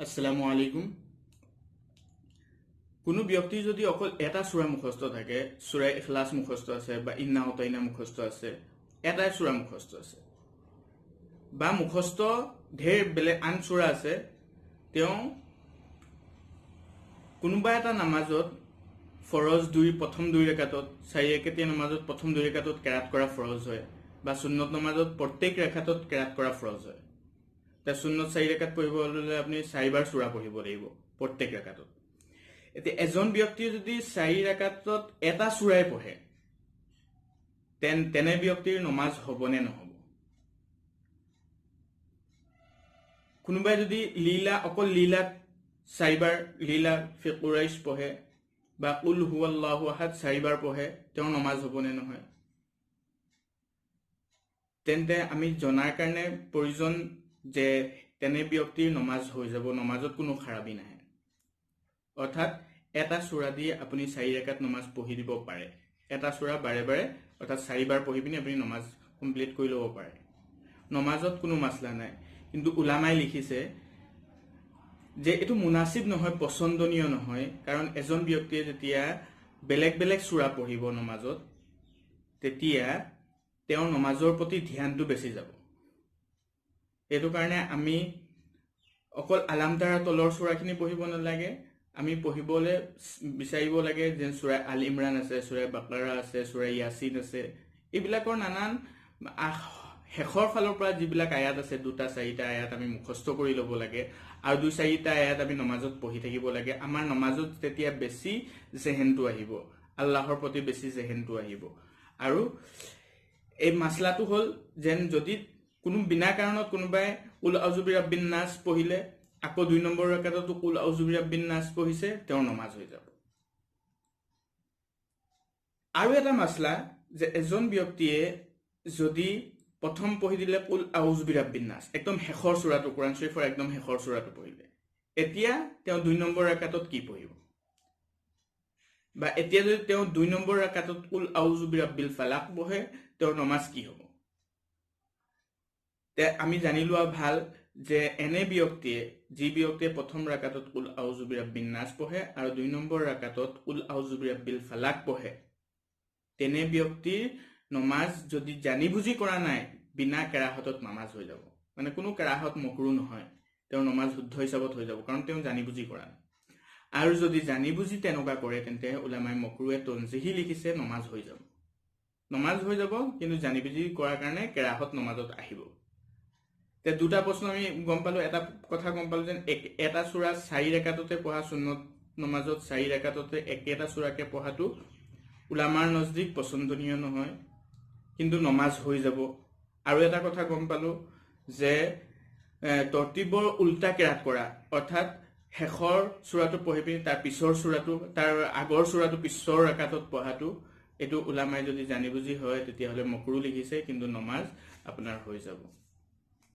আসসালামু আলাইকুম। কোনো ব্যক্তি যদি অকল এটা সূৰা মুখস্থ থাকে, সূৰা ইখলাস মুখস্থ আছে বা ইন্না আতাইনা মুখস্থ আছে, এটাই সূৰা মুখস্থ আছে বা মুখস্থ ঢেৰ বেলেগ আন সূৰা আছে, তেওঁ কোনোবা এটা নামাজত ফৰজ প্ৰথম দুই ৰেখাতত, চাৰি ৰেখাতীয়া নামাজত প্ৰথম দুই ৰেখাতত কেৰাত কৰা ফৰজ হয় বা সুন্নত নামাজত প্ৰত্যেক ৰেখাতত কেৰাত কৰা ফৰজ হয়। সুন্নত চাৰি ৰেখাত পঢ়িব হলে আপুনি চাৰিবাৰ সূৰা পঢ়িব লাগিব প্ৰত্যেক ৰেখাতত। এতিয়া এজন ব্যক্তিয়ে যদি চাৰি ৰেখাতত এটা সূৰাই পঢ়ে, তেনে ব্যক্তিৰ নমাজ হবনে নহব? কোনোবাই যদি অকল লীলাত চাৰিবাৰ লীলা ফি কুৰাইশ পঢ়ে বা কুল হুৱাল্লাহু আহাদ চাৰিবাৰ পঢ়ে, তেওঁৰ নমাজ হবনে নহয়? তেন্তে আমি জনাৰ কাৰণে প্ৰয়োজন যে তেনে ব্যক্তিৰ নমাজ হৈ যাব, নমাজত কোনো খাৰাপি নাহে। অৰ্থাৎ এটা সূৰা দিয়ে আপুনি চাৰি ৰেখাত নমাজ পঢ়ি দিব পাৰে। এটা সূৰা বাৰে বাৰে অৰ্থাৎ চাৰিবাৰ পঢ়ি পিনি আপুনি নমাজ কমপ্লিট কৰি ল'ব পাৰে। নমাজত কোনো মাসলা নাই, কিন্তু উলামাই লিখিছে যে এইটো মুনাসিব নহয়, পছন্দনীয় নহয়। কাৰণ এজন ব্যক্তিয়ে যেতিয়া বেলেগ বেলেগ সূৰা পঢ়িব নমাজত, তেতিয়া তেওঁৰ নমাজৰ প্ৰতি ধ্যানটো বেছি যাব। এইটো কাৰণে আমি অকল আলামতাৰা তলৰ সূৰাখিনি পঢ়িব নালাগে, আমি পঢ়িবলৈ বিচাৰিব লাগে যে সূৰা আল ইমৰান আছে, সূৰা বাকাৰা আছে, সূৰা ইয়াসিন আছে, এইবিলাকৰ নানান শেষৰ ফালৰ পৰা যিবিলাক আয়াত আছে, দুটা চাৰিটা আয়াত আমি মুখস্থ কৰি ল'ব লাগে আৰু দুই চাৰিটা আয়াত আমি নমাজত পঢ়ি থাকিব লাগে। আমাৰ নমাজত তেতিয়া বেছি জেহেনটো আহিব, আল্লাহৰ প্ৰতি বেছি জেহেনটো আহিব। আৰু এই মাসলাটো হ'ল যেন যদি কোনো বিনা কাৰণত কোনোবাই কুল আউযু বিৰাব্বিন নাস পঢ়িলে, আকৌ ২ নম্বৰ ৰাকাততো কুল আউযু বিৰাব্বিন নাস পঢ়িছে, তেওঁৰ নমাজ হৈ যাব। আৰু এটা মাসলা যে এজন ব্যক্তিয়ে যদি প্ৰথম পঢ়ি দিলে কুল আউযু বিৰাব্বিন নাস, একদম শেষৰ সূৰাটো, কোৰআন শৰীফৰ একদম শেষৰ সূৰাটো পঢ়িলে, এতিয়া তেওঁ ২ নম্বৰ ৰাকাতত কি পঢ়িব? বা এতিয়া যদি তেওঁ ২ নম্বৰ ৰাকাতত কুল আউযু বিৰাব্বিল ফালাক পঢ়ে, তেওঁৰ নমাজ কি হ'ব? আমি জানি লোৱা ভাল যে এনে ব্যক্তিয়ে, যি ব্যক্তিয়ে প্ৰথম ৰাকাতত কুল আউযু বিৰাব্বিন নাস পঢ়ে আৰু ২ নম্বৰ ৰাকাতত কুল আউযু বিৰাব্বিল ফালাক পঢ়ে, তেনে ব্যক্তিৰ নমাজ যদি জানি বুজি কৰা নাই, বিনা কেৰাহতত নমাজ হৈ যাব। মানে কোনো কেৰাহত মকৰুহ নহয়, তেওঁৰ নমাজ শুদ্ধ হিচাপত হৈ যাব, কাৰণ তেওঁ জানি বুজি কৰা নাই। আৰু যদি জানি বুজি তেনেকুৱা কৰে, তেন্তে উলামাই মকৰুহে তনজিহি লিখিছে, নমাজ হৈ যাব। নমাজ হৈ যাব, কিন্তু জানি বুজি কৰাৰ কাৰণে কেৰাহত নমাজত আহিব। দুটা প্ৰশ্ন আমি গম পালো। এটা কথা গম পালো যেন এটা সূৰা চাৰি ৰেখাততে পঢ়া, সুন্নত নমাজত চাৰি ৰেখাততে একেটা সূৰাকে পঢ়াটো উলামাৰ নজদিক পছন্দনীয় নহয়, কিন্তু নমাজ হৈ যাব। আৰু এটা কথা গম পালো যে তৰতিবৰ উল্টা কেৰাত কৰা, অৰ্থাৎ শেষৰ সূৰাটো পঢ়ি পিনি তাৰ পিছৰ সূৰাটো, তাৰ আগৰ সূৰাটো পিছৰ ৰেখাতত পঢ়াটো, এইটো উলামাই যদি জানি বুজি হয় তেতিয়াহ'লে মকৰুহ লিখিছে, কিন্তু নমাজ আপোনাৰ হৈ যাব।